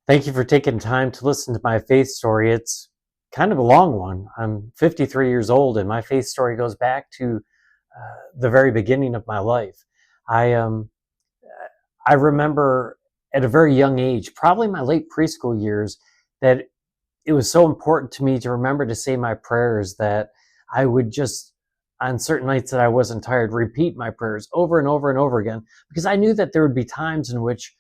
Thank you for taking time to listen to my faith story. It's kind of a long one. I'm 53 years old, and my faith story goes back to the very beginning of my life. I um, I remember at a very young age, probably my late preschool years, that it was so important to me to remember to say my prayers that I would just, on certain nights that I wasn't tired, repeat my prayers over and over and over again because I knew that there would be times in which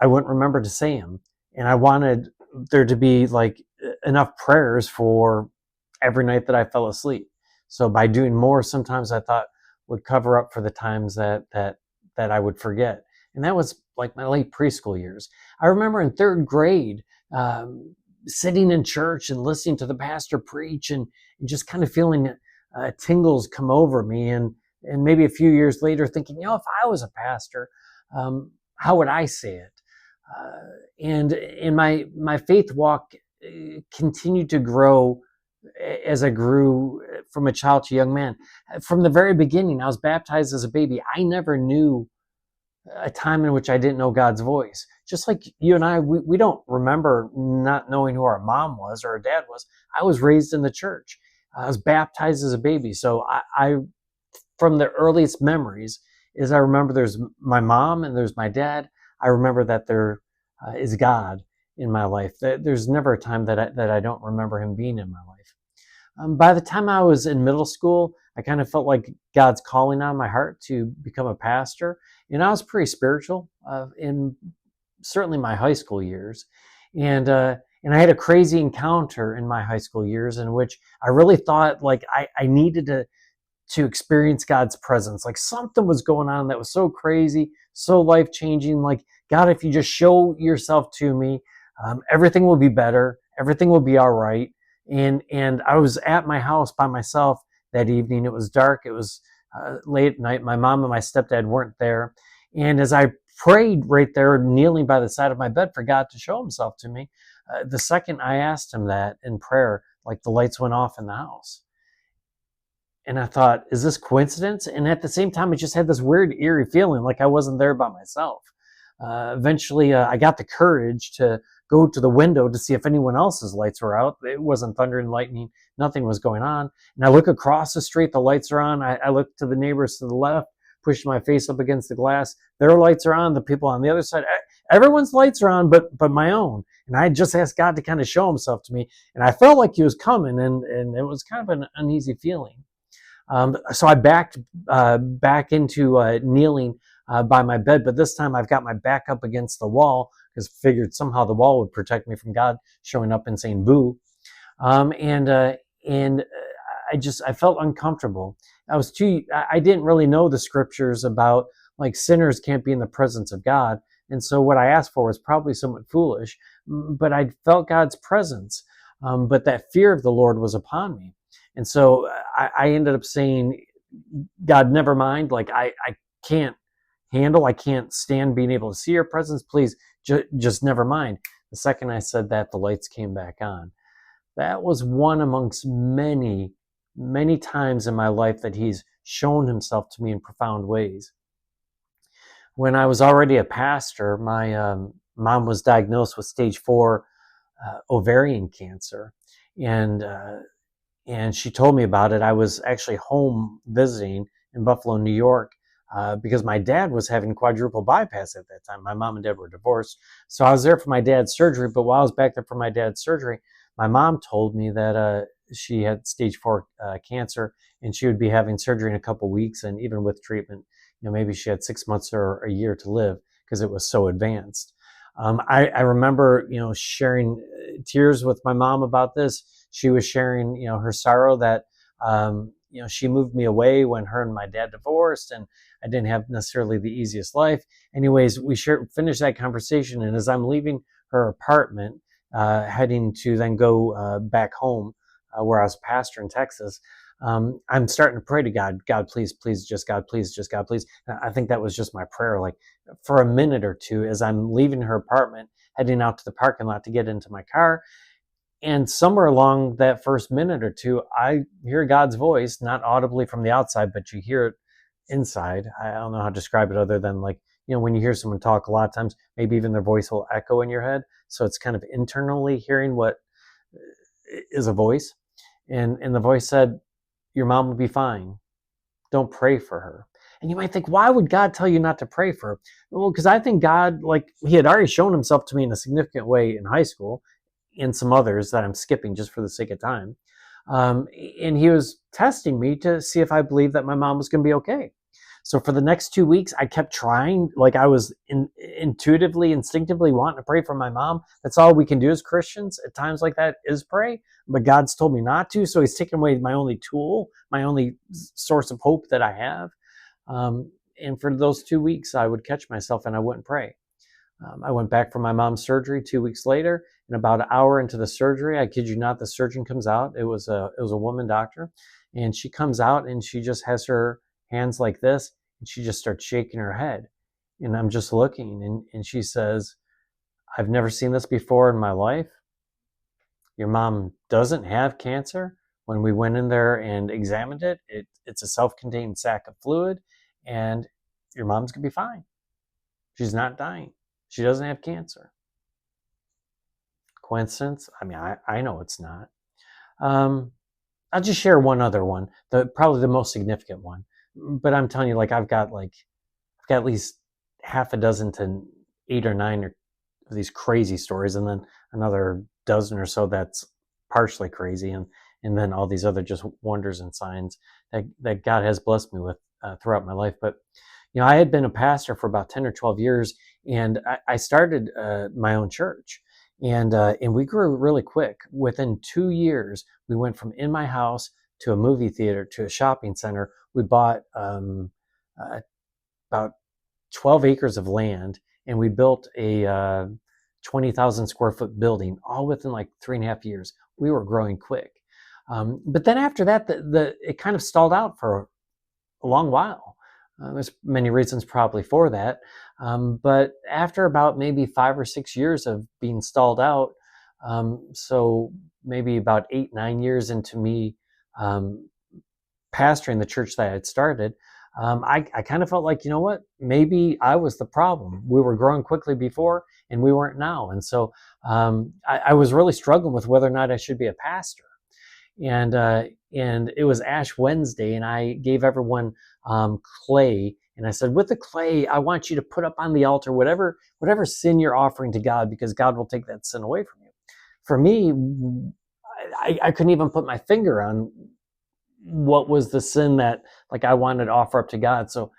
I wouldn't remember to say them. And I wanted there to be like enough prayers for every night that I fell asleep. So by doing more, sometimes I thought would cover up for the times that I would forget. And that was like my late preschool years. I remember in third grade, sitting in church and listening to the pastor preach and just kind of feeling tingles come over me. And maybe a few years later thinking, if I was a pastor, how would I say it? And in my faith walk continued to grow as I grew from a child to young man. From the very beginning, I was baptized as a baby. I never knew a time in which I didn't know God's voice. Just like you and I, we don't remember not knowing who our mom was or our dad was. I was raised in the church. I was baptized as a baby. So I from the earliest memories is I remember there's my mom and there's my dad. I remember that there is God in my life. There's never a time that I don't remember him being in my life. By the time I was in middle school, I kind of felt like God's calling on my heart to become a pastor. And I was pretty spiritual in certainly my high school years. And I had a crazy encounter in my high school years in which I really thought like I needed to experience God's presence. Like something was going on that was so crazy, so life changing. Like, God, if you just show yourself to me, everything will be better. Everything will be all right. And I was at my house by myself that evening. It was dark. It was late at night. My mom and my stepdad weren't there. And as I prayed right there, kneeling by the side of my bed for God to show himself to me, the second I asked him that in prayer, like the lights went off in the house. And I thought, is this coincidence? And at the same time, I just had this weird, eerie feeling like I wasn't there by myself. Eventually, I got the courage to go to the window to see if anyone else's lights were out. It wasn't thunder and lightning. Nothing was going on. And I look across the street. The lights are on. I look to the neighbors to the left, pushing my face up against the glass. Their lights are on. The people on the other side, everyone's lights are on, but my own. And I just asked God to kind of show himself to me. And I felt like he was coming, and it was kind of an uneasy feeling. So I backed back into kneeling by my bed, but this time I've got my back up against the wall because I figured somehow the wall would protect me from God showing up and saying boo. And I felt uncomfortable. I didn't really know the scriptures about like sinners can't be in the presence of God. And so what I asked for was probably somewhat foolish, but I felt God's presence. But that fear of the Lord was upon me. And so I ended up saying, God, never mind. Like I can't I can't stand being able to see your presence. Please just never mind. The second I said that, the lights came back on. That was one amongst many, many times in my life that he's shown himself to me in profound ways. When I was already a pastor, my mom was diagnosed with stage 4 ovarian cancer. And she told me about it. I was actually home visiting in Buffalo, New York, because my dad was having quadruple bypass at that time. My mom and dad were divorced. So I was there for my dad's surgery, but while I was back there for my dad's surgery, my mom told me that she had stage 4 cancer and she would be having surgery in a couple of weeks. And even with treatment, maybe she had 6 months or a year to live because it was so advanced. I remember, sharing tears with my mom about this. She was sharing, her sorrow that, she moved me away when her and my dad divorced, and I didn't have necessarily the easiest life. Anyways, we finished that conversation, and as I'm leaving her apartment, heading to then go back home where I was a pastor in Texas, I'm starting to pray to God, God, please, please, just God, please, just God, please. And I think that was just my prayer, like for a minute or two as I'm leaving her apartment, heading out to the parking lot to get into my car. And somewhere along that first minute or two, I hear God's voice, not audibly from the outside, but you hear it inside. I don't know how to describe it other than like when you hear someone talk, a lot of times maybe even their voice will echo in your head. So it's kind of internally hearing what is a voice. And the voice said, your mom will be fine. Don't pray for her. And you might think, why would God tell you not to pray for her? Well, because I think God, like, he had already shown himself to me in a significant way in high school, and some others that I'm skipping just for the sake of time. And he was testing me to see if I believed that my mom was going to be okay. So for the next 2 weeks, I kept trying. Like, I was intuitively, instinctively wanting to pray for my mom. That's all we can do as Christians at times like that, is pray. But God's told me not to. So he's taken away my only tool, my only source of hope that I have. And for those 2 weeks, I would catch myself and I wouldn't pray. I went back for my mom's surgery 2 weeks later, and about an hour into the surgery, I kid you not, the surgeon comes out. It was a woman doctor, and she comes out and she just has her hands like this, and she just starts shaking her head. And I'm just looking, and she says, I've never seen this before in my life. Your mom doesn't have cancer. When we went in there and examined it, it's a self-contained sac of fluid, and your mom's gonna be fine. She's not dying. She doesn't have cancer. Coincidence? I mean, I know it's not. I'll just share one other one, probably the most significant one. But I'm telling you, like, I've got at least half a dozen to 8 or 9 of these crazy stories, and then another dozen or so that's partially crazy, and then all these other just wonders and signs that God has blessed me with throughout my life. But I had been a pastor for about 10 or 12 years, and I started my own church. And we grew really quick. Within 2 years, we went from in my house to a movie theater to a shopping center. We bought about 12 acres of land, and we built a 20,000 square foot building, all within like 3.5 years. We were growing quick. But then after that, it kind of stalled out for a long while. There's many reasons probably for that. But after about maybe 5 or 6 years of being stalled out, so maybe about 8, 9 years into me pastoring the church that I had started, I kind of felt like, you know what, maybe I was the problem. We were growing quickly before, and we weren't now. And so I was really struggling with whether or not I should be a pastor. And it was Ash Wednesday, and I gave everyone clay, and I said, with the clay, I want you to put up on the altar whatever sin you're offering to God, because God will take that sin away from you. For me, I couldn't even put my finger on what was the sin that, like, I wanted to offer up to God. So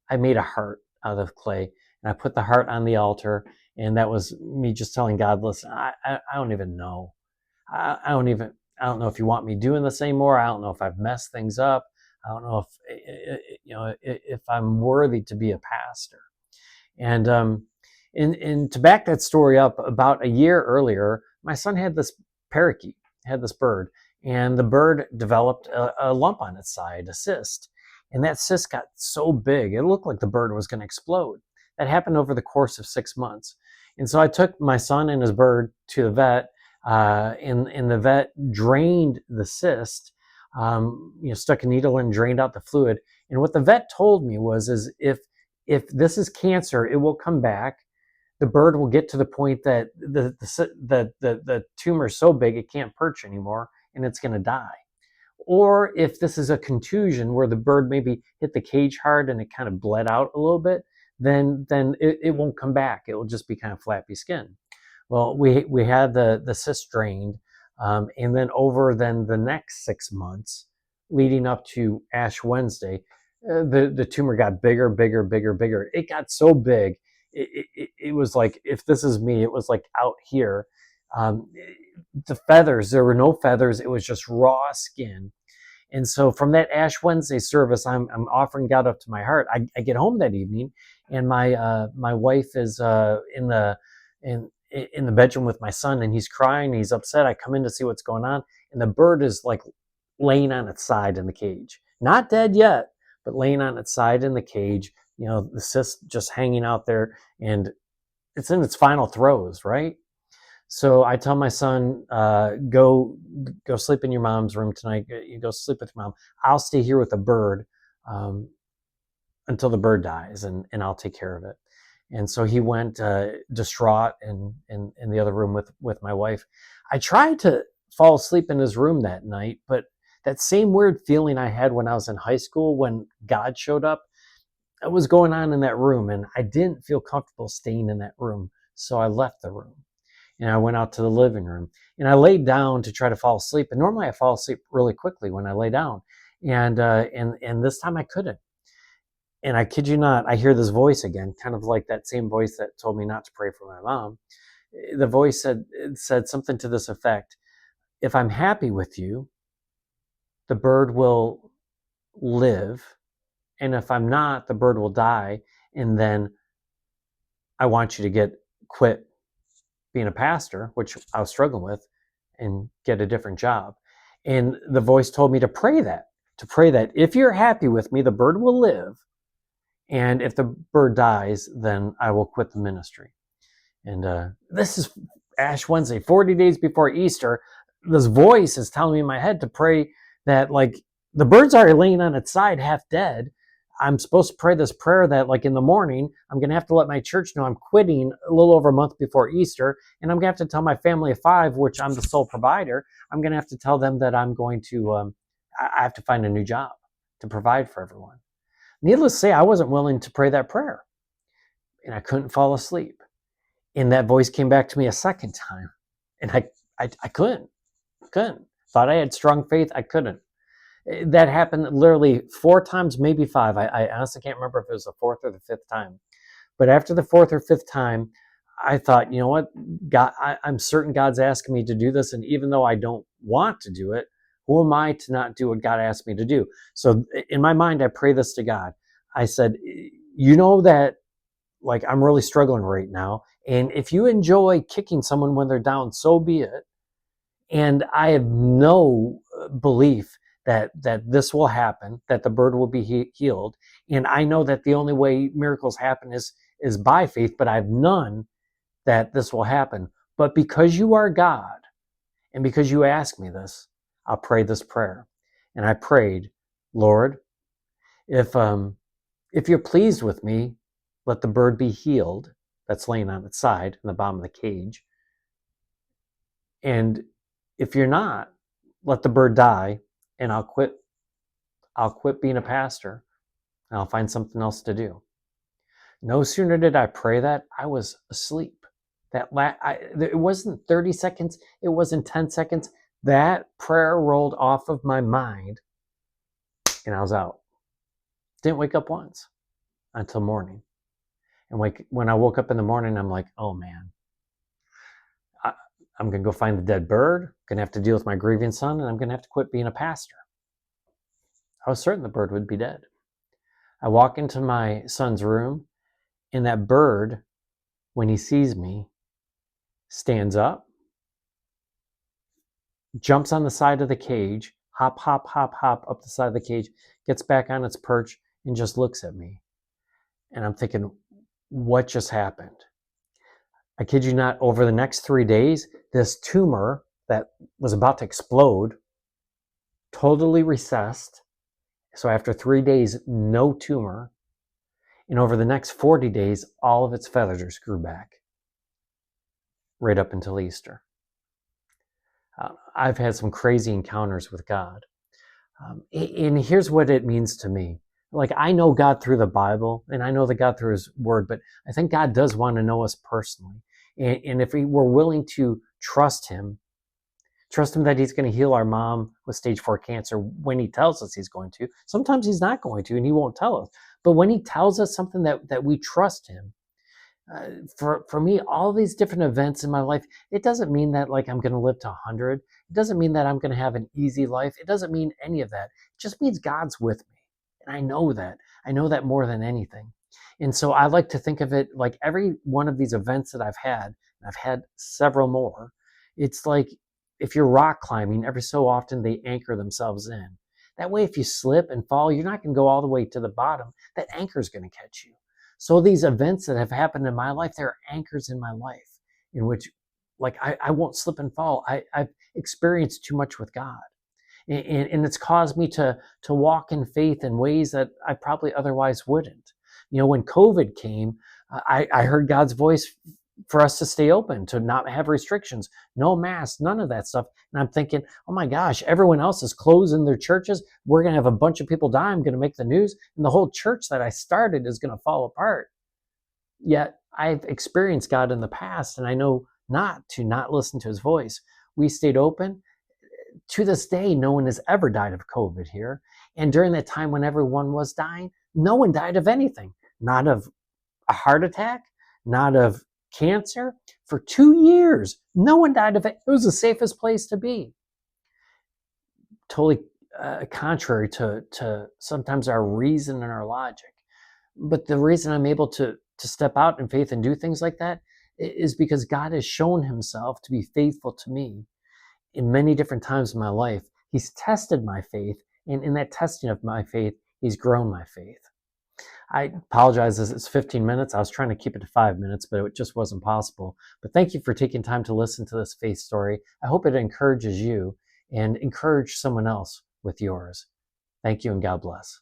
I made a heart out of clay, and I put the heart on the altar, and that was me just telling God, listen, I don't even know. I don't know if you want me doing this anymore. I don't know if I've messed things up. I don't know if I'm worthy to be a pastor. And to back that story up, about a year earlier, my son had this parakeet, had this bird, and the bird developed a lump on its side, a cyst. And that cyst got so big, it looked like the bird was going to explode. That happened over the course of 6 months. And so I took my son and his bird to the vet, and the vet drained the cyst, stuck a needle in, drained out the fluid. And what the vet told me is if this is cancer, it will come back. The bird will get to the point that the tumor is so big it can't perch anymore, and it's going to die. Or if this is a contusion where the bird maybe hit the cage hard and it kind of bled out a little bit, then it won't come back. It will just be kind of flappy skin. Well, we had the cyst drained, and then over the next 6 months, leading up to Ash Wednesday, the tumor got bigger, bigger, bigger, bigger. It got so big, it was like, if this is me, it was like out here. The feathers, there were no feathers. It was just raw skin. And so from that Ash Wednesday service, I'm offering God up to my heart. I get home that evening, and my wife is in the bedroom with my son, and he's crying, he's upset. I come in to see what's going on, and the bird is like laying on its side in the cage, not dead yet, but laying on its side in the cage. The cyst just hanging out there, and it's in its final throes, right? So I tell my son, go sleep in your mom's room tonight. You go sleep with your mom. I'll stay here with the bird until the bird dies, and I'll take care of it. And so he went distraught in the other room with my wife. I tried to fall asleep in his room that night, but that same weird feeling I had when I was in high school when God showed up, it was going on in that room, and I didn't feel comfortable staying in that room. So I left the room and I went out to the living room and I laid down to try to fall asleep. And normally I fall asleep really quickly when I lay down. And this time I couldn't. And I kid you not, I hear this voice again, kind of like that same voice that told me not to pray for my mom. The voice said something to this effect: if I'm happy with you, the bird will live. And if I'm not, the bird will die. And then I want you to quit being a pastor, which I was struggling with, and get a different job. And the voice told me to pray that if you're happy with me, the bird will live. And if the bird dies, then I will quit the ministry. And this is Ash Wednesday, 40 days before Easter. This voice is telling me in my head to pray that, like, the bird's already laying on its side, half dead. I'm supposed to pray this prayer that, like, in the morning, I'm going to have to let my church know I'm quitting a little over a month before Easter. And I'm going to have to tell my family of 5, which I'm the sole provider. I'm going to have to tell them that I'm going to, I have to find a new job to provide for everyone. Needless to say, I wasn't willing to pray that prayer. And I couldn't fall asleep. And that voice came back to me a second time. And I couldn't. Thought I had strong faith. I couldn't. That happened literally 4 times, maybe 5. I honestly can't remember if it was the 4th or the 5th time. But after the 4th or 5th time, I thought, you know what, God, I'm certain God's asking me to do this. And even though I don't want to do it, who am I to not do what God asked me to do? So in my mind, I pray this to God. I said, you know that, like, I'm really struggling right now. And if you enjoy kicking someone when they're down, so be it. And I have no belief that this will happen, that the bird will be healed. And I know that the only way miracles happen is by faith, but I have none that this will happen. But because you are God, and because you asked me this, I'll pray this prayer. And I prayed, Lord, if you're pleased with me, let the bird be healed that's laying on its side in the bottom of the cage. And if you're not, let the bird die, and I'll quit being a pastor, and I'll find something else to do. No sooner did I pray that, I was asleep. It wasn't 30 seconds, it wasn't 10 seconds. That prayer rolled off of my mind, and I was out. Didn't wake up once until morning. And when I woke up in the morning, I'm like, oh man, I'm going to go find the dead bird. I'm going to have to deal with my grieving son, and I'm going to have to quit being a pastor. I was certain the bird would be dead. I walk into my son's room, and that bird, when he sees me, stands up, jumps on the side of the cage, hop, hop, hop, hop up the side of the cage, gets back on its perch, and just looks at me. And I'm thinking, what just happened? I kid you not, over the next 3 days, this tumor that was about to explode totally recessed. So after 3 days, no tumor. And over the next 40 days, all of its feathers grew back, right up until Easter. I've had some crazy encounters with God. And here's what it means to me. Like, I know God through the Bible, and I know that God through His Word, but I think God does want to know us personally. And if we were willing to trust Him that He's going to heal our mom with stage 4 cancer when He tells us He's going to. Sometimes He's not going to, and He won't tell us. But when He tells us something that we trust Him, for me, all these different events in my life, it doesn't mean that, like, I'm going to live to 100. It doesn't mean that I'm going to have an easy life. It doesn't mean any of that. It just means God's with me. And I know that. I know that more than anything. And so I like to think of it like every one of these events that I've had, and I've had several more, it's like if you're rock climbing, every so often they anchor themselves in. That way, if you slip and fall, you're not going to go all the way to the bottom. That anchor is going to catch you. So these events that have happened in my life, they're anchors in my life in which, like, I won't slip and fall. I've experienced too much with God. And it's caused me to walk in faith in ways that I probably otherwise wouldn't. When COVID came, I heard God's voice for us to stay open, to not have restrictions, no masks, none of that stuff. And I'm thinking, oh my gosh, everyone else is closing their churches. We're going to have a bunch of people die. I'm going to make the news. And the whole church that I started is going to fall apart. Yet I've experienced God in the past, and I know not to not listen to his voice. We stayed open. To this day, no one has ever died of COVID here. And during that time when everyone was dying, no one died of anything. Not of a heart attack, not of cancer. For 2 years, no one died of it. It was the safest place to be. Totally contrary to sometimes our reason and our logic. But the reason I'm able to step out in faith and do things like that is because God has shown himself to be faithful to me in many different times in my life. He's tested my faith, and in that testing of my faith, he's grown my faith. I apologize as it's 15 minutes. I was trying to keep it to 5 minutes, but it just wasn't possible. But thank you for taking time to listen to this faith story. I hope it encourages you and encourage someone else with yours. Thank you, and God bless.